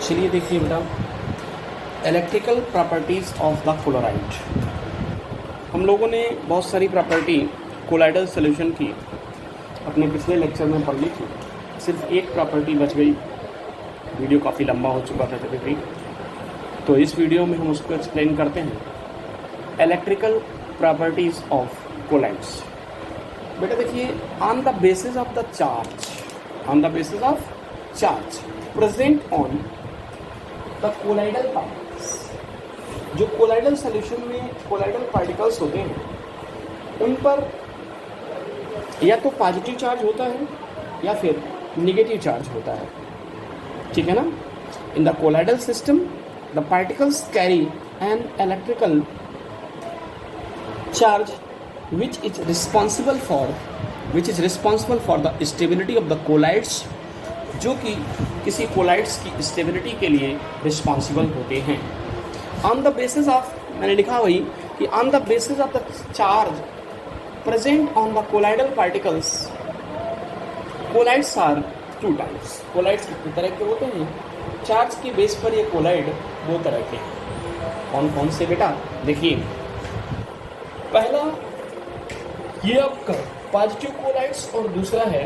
चलिए देखिए बेटा, electrical properties of the chloride. हम लोगों ने बहुत सारी प्रॉपर्टी कोलाइडल सॉल्यूशन की अपने पिछले लेक्चर में पढ़ ली थी। सिर्फ एक प्रॉपर्टी बच गई। वीडियो काफ़ी लंबा हो चुका था तभी, तो इस वीडियो में हम उसको एक्सप्लेन करते हैं। Electrical properties of colloids. बेटा देखिए, on the basis of the charge present on the colloidal particles. जो कोलाइडल सॉल्यूशन में कोलाइडल पार्टिकल्स होते हैं उन पर या तो पॉजिटिव चार्ज होता है या फिर निगेटिव चार्ज होता है, ठीक है ना। In the colloidal system the particles carry an electrical charge which is responsible for the stability of the colloids, जो कि किसी कोलाइड्स की स्टेबिलिटी के लिए रिस्पॉन्सिबल होते हैं। ऑन द बेसिस ऑफ, मैंने लिखा वही कि on the basis of the charge present on the colloidal particles, colloids are two types. Colloids कितने तरह के होते हैं? चार्ज के बेस पर ये कोलाइड दो तरह के हैं। कौन कौन से बेटा? देखिए, पहला ये आपका पॉजिटिव कोलाइड्स और दूसरा है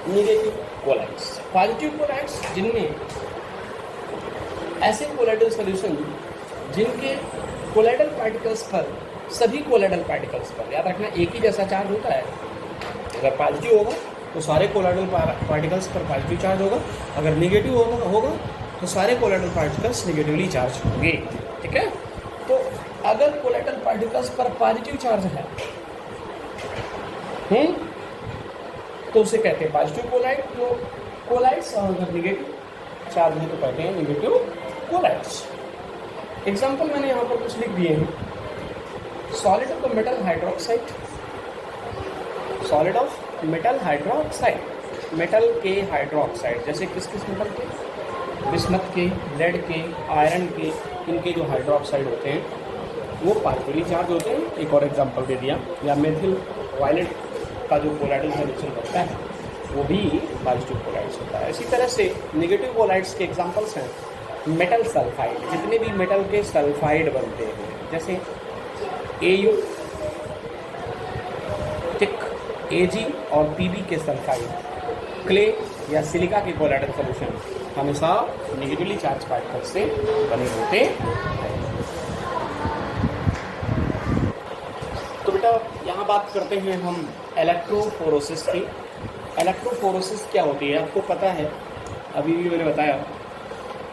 नेगेटिव कोलाइड्स। पॉजिटिव कोलाइड्स जिनमें ऐसे कोलाइडल सॉल्यूशन जिनके कोलाइडल पार्टिकल्स पर, सभी कोलाइडल पार्टिकल्स पर, याद रखना एक ही जैसा चार्ज होता है। अगर पॉजिटिव होगा तो सारे कोलाइडल पार्टिकल्स पर पॉजिटिव चार्ज होगा, अगर नेगेटिव होगा तो सारे कोलाइडल पार्टिकल्स नेगेटिवली चार्ज होंगे, ठीक है। तो अगर कोलाइडल पार्टिकल्स पर पॉजिटिव चार्ज है तो उसे कहते हैं पॉजिटिव कोलाइड। जो कोलाइड्स और अगर निगेटिव चार्ज है तो कहते हैं निगेटिव कोलाइड्स। एग्जाम्पल मैंने यहाँ पर कुछ लिख दिए हैं। Solid of the metal hydroxide, solid of metal hydroxide, metal के हाइड्रोक्साइड, जैसे किस किस मेटल के? बिस्मथ के, लेड के, आयरन के, इनके जो हाइड्रोक्साइड होते हैं वो पॉजिटिवली चार्ज होते हैं। एक और एग्जाम्पल दे दिया। या मेथिल वायलेट का जो कोलाइडल सॉल्यूशन होता है वो भी पॉजिटिव कोलाइड्स होता है। इसी तरह से नेगेटिव कोलाइड्स के एग्जांपल्स हैं मेटल सल्फाइड। जितने भी मेटल के सल्फाइड बनते हैं, जैसे AU, टिक, AG और PB के सल्फाइड, क्ले या सिलिका के कोलाइडल सॉल्यूशन हमेशा नेगेटिवली चार्ज पार्टिकल से बने होते हैं। तो बेटा यहाँ बात करते हैं हम इलेक्ट्रोफोरोसिस की। इलेक्ट्रोफोरोसिस क्या होती है आपको पता है? अभी भी मैंने बताया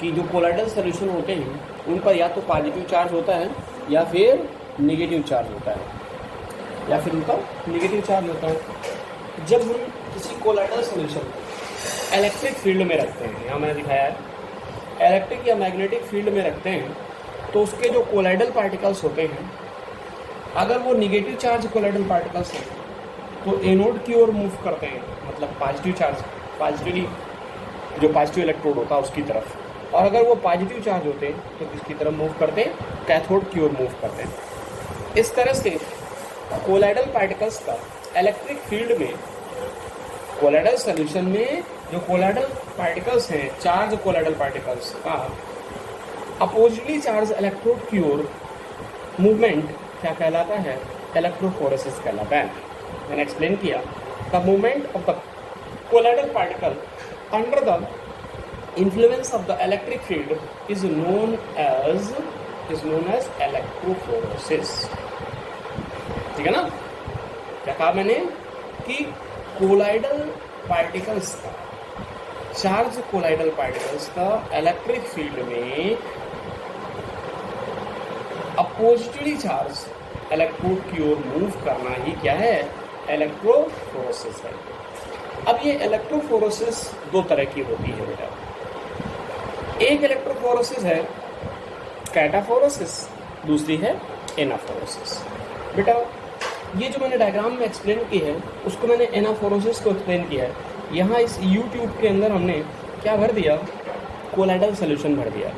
कि जो कोलाइडल सॉल्यूशन होते हैं उन पर या तो पॉजिटिव चार्ज होता है या फिर नेगेटिव चार्ज होता है, या फिर उनका नेगेटिव चार्ज होता है। जब हम किसी कोलाइडल सॉल्यूशन इलेक्ट्रिक फील्ड में रखते हैं, यहाँ मैंने दिखाया है इलेक्ट्रिक या मैग्नेटिक फील्ड में रखते हैं, तो उसके जो कोलाइडल पार्टिकल्स होते हैं, अगर वो निगेटिव चार्ज कोलाइडल पार्टिकल्स हैं तो एनोड की ओर मूव करते हैं, मतलब पॉजिटिव चार्ज, पॉजिटिवली जो पॉजिटिव इलेक्ट्रोड होता है उसकी तरफ। और अगर वो पॉजिटिव चार्ज होते हैं तो किसकी तरफ मूव करते हैं? कैथोड की ओर मूव करते हैं। इस तरह से कोलाइडल पार्टिकल्स का इलेक्ट्रिक फील्ड में, कोलाइडल सॉल्यूशन में जो कोलाइडल पार्टिकल्स हैं, चार्ज कोलाइडल पार्टिकल्स का अपोजिटली चार्ज इलेक्ट्रोड की ओर मूवमेंट क्या कहलाता है? इलेक्ट्रोफोरेसिस कहलाता है। मैंने एक्सप्लेन किया, the movement of the colloidal particle under the influence of the electric field is known as electrophoresis, ठीक है ना। क्या कहा मैंने कि कोलाइडल पार्टिकल्स का, चार्ज कोलाइडल पार्टिकल्स का इलेक्ट्रिक फील्ड में अपोजिटली चार्ज इलेक्ट्रोड की ओर मूव करना ही क्या है? इलेक्ट्रोफोरेसिस है। अब ये इलेक्ट्रोफोरेसिस दो तरह की होती है बेटा। एक इलेक्ट्रोफोरेसिस है कैटाफोरेसिस, दूसरी है एनाफोरेसिस। बेटा ये जो मैंने डायग्राम में एक्सप्लेन की है उसको मैंने एनाफोरेसिस को एक्सप्लेन किया है। यहाँ इस यूट्यूब के अंदर हमने क्या भर दिया? कोलाइडल सॉल्यूशन भर दिया।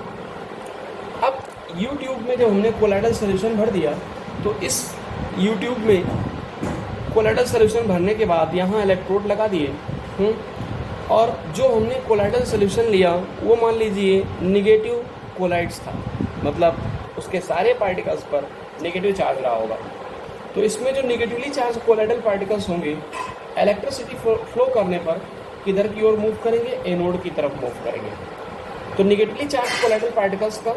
अब यूट्यूब में जब हमने कोलाइडल सॉल्यूशन भर दिया तो इस यूट्यूब में कोलाइडल सॉल्यूशन भरने के बाद यहाँ इलेक्ट्रोड लगा दिए। और जो हमने कोलाइडल सोल्यूशन लिया वो मान लीजिए निगेटिव कोलाइड्स था, मतलब उसके सारे पार्टिकल्स पर नेगेटिव चार्ज रहा होगा। तो इसमें जो निगेटिवली चार्ज कोलाइडल पार्टिकल्स होंगे इलेक्ट्रिसिटी फ्लो करने पर किधर की ओर मूव करेंगे, एनोड की तरफ मूव करेंगे। तो निगेटिवली चार्ज कोलाइडल पार्टिकल्स का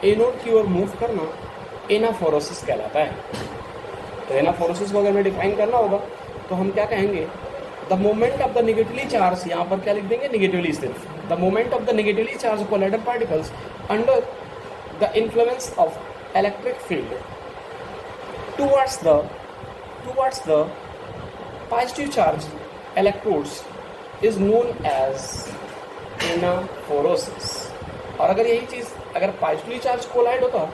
एनोड की ओर मूव करना एनाफोरोसिस कहलाता है। तो एनाफोरोसिस को अगर हमें डिफाइन करना होगा तो हम क्या कहेंगे, the moment of the negatively charge, यहाँ पर क्या लिख देंगे निगेटिवली सिर्फ, the moment of the negatively charge colloidal particles under the influence of electric field towards the positive charge electrodes is known as एनाफोरोसिस। और अगर यही चीज़ अगर पॉजिटिवली चार्ज कोलाइड होता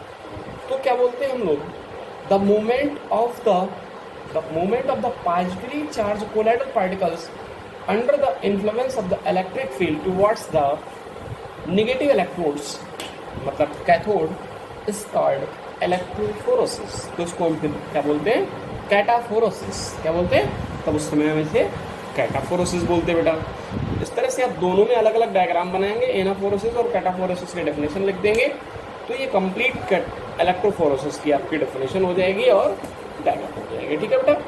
तो क्या बोलते हैं हम लोग, the moment of the positively charge colloidal particles under the influence of the electric field towards the negative electrodes, मतलब कैथोड, इज कॉल्ड इलेक्ट्रोफोरोसिस। तो इसको हम फिर क्या बोलते हैं, कैटाफोरोसिस। क्या बोलते हैं, तब उस समय हम इसे कैटाफोरोसिस बोलते हैं बेटा। इस तरह से आप दोनों में अलग अलग डायग्राम बनाएंगे, एनाफोरोसिस और कैटाफोरोसिस की डेफिनेशन लिख देंगे, तो ये कंप्लीट इलेक्ट्रोफोरोसिस की आपकी डेफिनेशन हो जाएगी और डायग्राम हो जाएगी। ठीक है बेटा।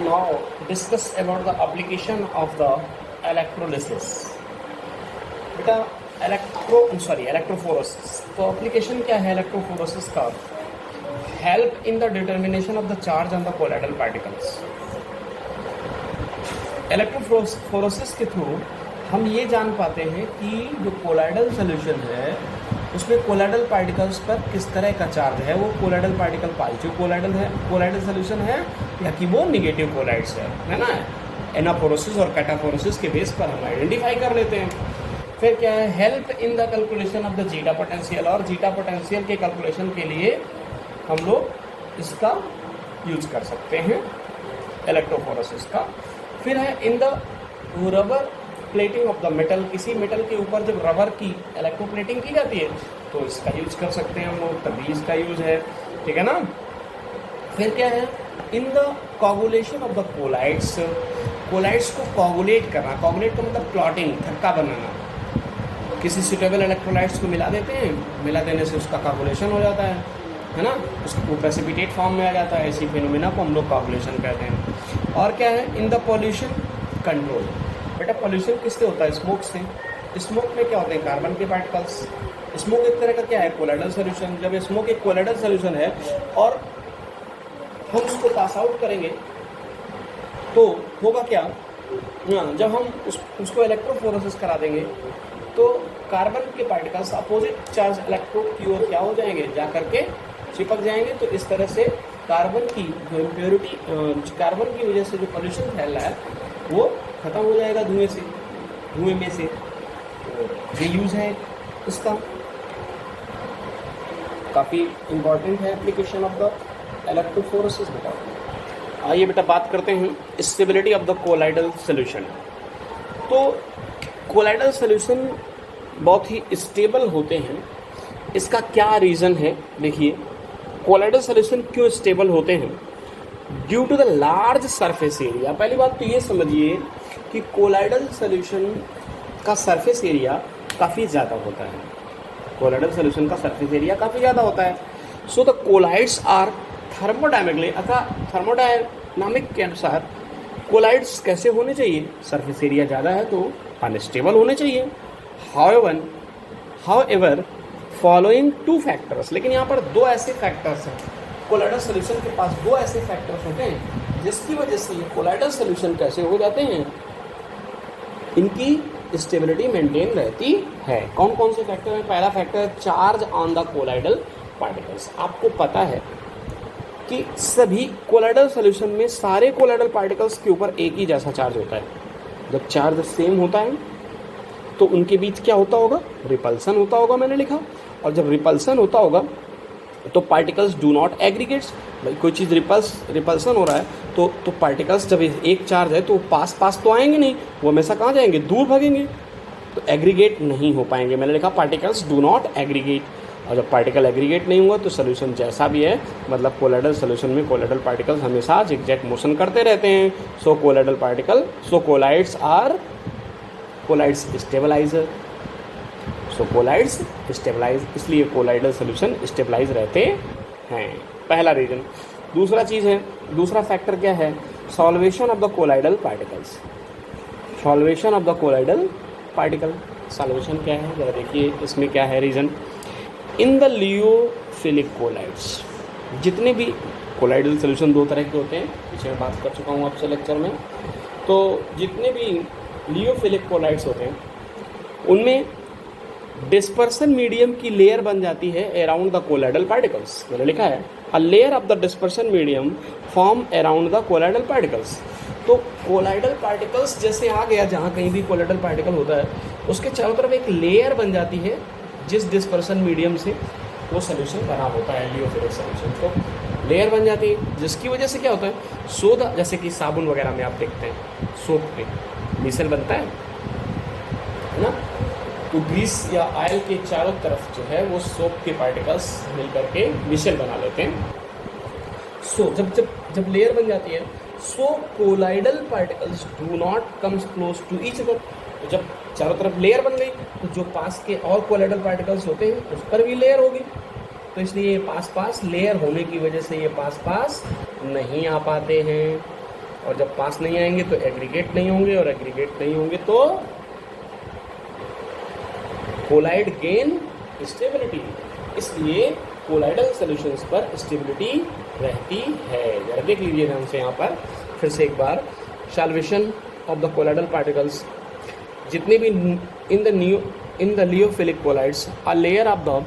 Now discuss about the application of the electrolysis. बेटा इलेक्ट्रोफोरोसिस, तो एप्लीकेशन क्या है इलेक्ट्रोफोरोसिस का, help in the determination of the charge on the colloidal particles. Electrophoresis के थ्रू हम ये जान पाते हैं कि जो कोलाइडल सोल्यूशन है उसमें कोलाइडल पार्टिकल्स पर किस तरह का चार्ज है, वो colloidal particle positive colloidal solution है या कि वो निगेटिव कोलाइड्स है ना। एनाफोरोसिस और कैटाफोरोसिस के बेस पर हम आइडेंटिफाई कर लेते हैं। फिर क्या है, help in the calculation of the zeta potential, और जीटा पोटेंशियल के कैलकुलेशन के लिए हम लोग इसका यूज कर सकते हैं इलेक्ट्रोफोरोसिस का। फिर है in the rubber plating of the metal, किसी मेटल के ऊपर जब रबर की इलेक्ट्रोप्लेटिंग की जाती है तो इसका यूज कर सकते हैं हम लोग, तभी इसका यूज है। ठीक है ना। फिर क्या है, in the coagulation of the colloids, colloids को कोगुलेट करना, कोगुलेट का मतलब क्लॉटिंग, थक्का बनाना। किसी सुटेबल इलेक्ट्रोलाइट्स को मिला देते हैं, मिला देने से उसका कोगुलेशन हो जाता है ना, उसको प्रेसिपिटेट फॉर्म में आ जाता है। इसी फिनोमेना को हम लोग कोगुलेशन कहते हैं। और क्या है, इन द पॉल्यूशन कंट्रोल। बेटा पॉल्यूशन किससे होता है, स्मोक से। स्मोक में क्या होते हैं, कार्बन के पार्टिकल्स। स्मोक एक तरह का क्या है, कोलाइडल सोल्यूशन। जब स्मोक एक कोलाइडल सोल्यूशन है और हम उसको पास आउट करेंगे तो होगा क्या, जब हम उसको इलेक्ट्रोफोरोसिस करा देंगे तो कार्बन के पार्टिकल्स अपोजिट चार्ज इलेक्ट्रोड की ओर क्या हो जाएंगे, जा करके चिपक जाएंगे। तो इस तरह से कार्बन की जो इम्प्योरिटी, कार्बन की वजह से जो पोल्यूशन फैल रहा है वो खत्म हो जाएगा धुएं में से। ये यूज़ है इसका, काफ़ी इम्पॉर्टेंट है एप्लीकेशन ऑफ द इलेक्ट्रोफोरोसिस। बेटा आइए बेटा बात करते हैं stability of the colloidal solution. तो कोलाइडल सोल्यूशन बहुत ही स्टेबल होते हैं, इसका क्या रीज़न है। देखिए कोलाइडल सोल्यूशन क्यों स्टेबल होते हैं, due to the large surface area. पहली बात तो ये समझिए कि कोलाइडल सोल्यूशन का सरफेस एरिया काफ़ी ज़्यादा होता है, कोलाइडल सोल्यूशन का सरफेस एरिया काफ़ी ज़्यादा होता है। So the colloids are thermodynamically, अतः थर्मोडायनामिक के अनुसार कोलाइड्स कैसे होने चाहिए, सरफेस एरिया ज़्यादा है तो अनस्टेबल होने चाहिए। हाउएवर फॉलोइंग टू फैक्टर्स, लेकिन यहाँ पर दो ऐसे फैक्टर्स हैं, कोलाइडल सोल्यूशन के पास दो ऐसे फैक्टर्स होते हैं जिसकी वजह से ये कोलाइडल सोल्यूशन कैसे हो जाते हैं, इनकी स्टेबिलिटी मेंटेन रहती है। कौन कौन से फैक्टर हैं, पहला factor charge on the colloidal particles. आपको पता है कि सभी कोलाइडल सोल्यूशन में सारे कोलाइडल पार्टिकल्स के ऊपर एक ही जैसा चार्ज होता है। जब चार्ज सेम होता है तो उनके बीच क्या होता होगा, रिपल्सन होता होगा, मैंने लिखा। और जब रिपल्सन होता होगा तो पार्टिकल्स डू नॉट एग्रीगेट्स। भाई कोई चीज़ रिपल्सन हो रहा है तो पार्टिकल्स जब एक चार्ज है तो पास तो आएंगे नहीं, वो हमेशा कहाँ जाएंगे, दूर भागेंगे, तो एग्रीगेट नहीं हो पाएंगे। मैंने लिखा पार्टिकल्स डू नॉट एग्रीगेट। और जब पार्टिकल एग्रीगेट नहीं हुआ तो सोल्यूशन जैसा भी है, मतलब कोलाइडल सोल्यूशन में कोलाइडल पार्टिकल्स हमेशा जिगजैग मोशन करते रहते हैं। So colloidal particle, so colloids are colloids stabiliser, so colloids stabilise, इसलिए कोलाइडल सोल्यूशन स्टेबलाइज रहते हैं। पहला रीजन। दूसरा चीज़ है, दूसरा फैक्टर क्या है, solvation of the colloidal particles. Solvation of the colloidal particle, solvation क्या है जरा देखिए, इसमें क्या है reason. In the lyophilic collides, जितने भी कोलाइडल सोल्यूशन दो तरह के होते हैं, पीछे मैं बात कर चुका हूँ आपसे लेक्चर में। तो जितने भी लियोफिलिक कोलाइड्स होते हैं उनमें डिस्पर्सन मीडियम की लेयर बन जाती है अराउंड द कोलाइडल पार्टिकल्स। मैंने लिखा है अ layer of the dispersion medium form around the colloidal particles. तो कोलाइडल पार्टिकल्स जैसे आ गया, जहाँ कहीं भी कोलाइडल पार्टिकल होता है उसके चारों तरफ एक लेयर बन जाती है जिस डिस्पर्सन मीडियम से वो सोल्यूशन बना होता है, लियोफिलिक सोल्यूशन। तो लेयर बन जाती है जिसकी वजह से क्या होता है, सोदा, जैसे कि साबुन वगैरह में आप देखते हैं सोप पे मिसल बनता है ना, तो ग्रीस या ऑयल के चारों तरफ जो है वो सोप के पार्टिकल्स मिल करके मिशेल बना लेते हैं। सो जब लेयर बन जाती है, so colloidal particles do not comes close to each other. तो जब चारों तरफ लेयर बन गई तो जो पास के और कोलाइडल पार्टिकल्स होते हैं उस पर भी लेयर होगी, तो इसलिए ये पास लेयर होने की वजह से ये पास नहीं आ पाते हैं, और जब पास नहीं आएंगे तो एग्रीगेट नहीं होंगे, और एग्रीगेट नहीं होंगे तो कोलाइड गेन स्टेबिलिटी। इसलिए कोलाइडल सॉल्यूशंस पर स्टेबिलिटी रहती है। जरा देख लीजिए ध्यान से यहाँ पर फिर से एक बार, solvation of the colloidal particles, जितने भी in the lyophilic colloids, a layer of the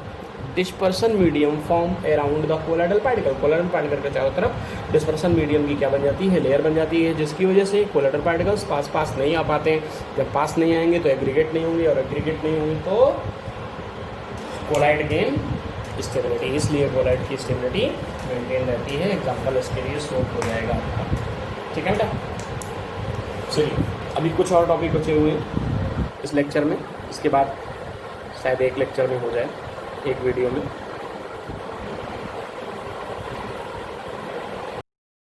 dispersion medium form around the colloidal particle. Colloidal particle के चारों तरफ डिस्पर्सन मीडियम की क्या बन जाती है, लेयर बन जाती है, जिसकी वजह से कोलाइडल पार्टिकल्स पास नहीं आ पाते हैं। जब पास नहीं आएंगे तो एग्रीगेट नहीं होंगे, और एग्रीगेट नहीं होंगे तो कोलाइड गेन स्टेबिलिटी। इसलिए कोलाइड की स्टेबिलिटी मेंटेन रहती है। एग्जाम्पल इसके लिए सोप हो जाएगा आपका। ठीक है बेटा, चलिए अभी कुछ और टॉपिक बचे हुए हैं इस लेक्चर में, इसके बाद शायद एक लेक्चर में हो जाए, एक वीडियो में।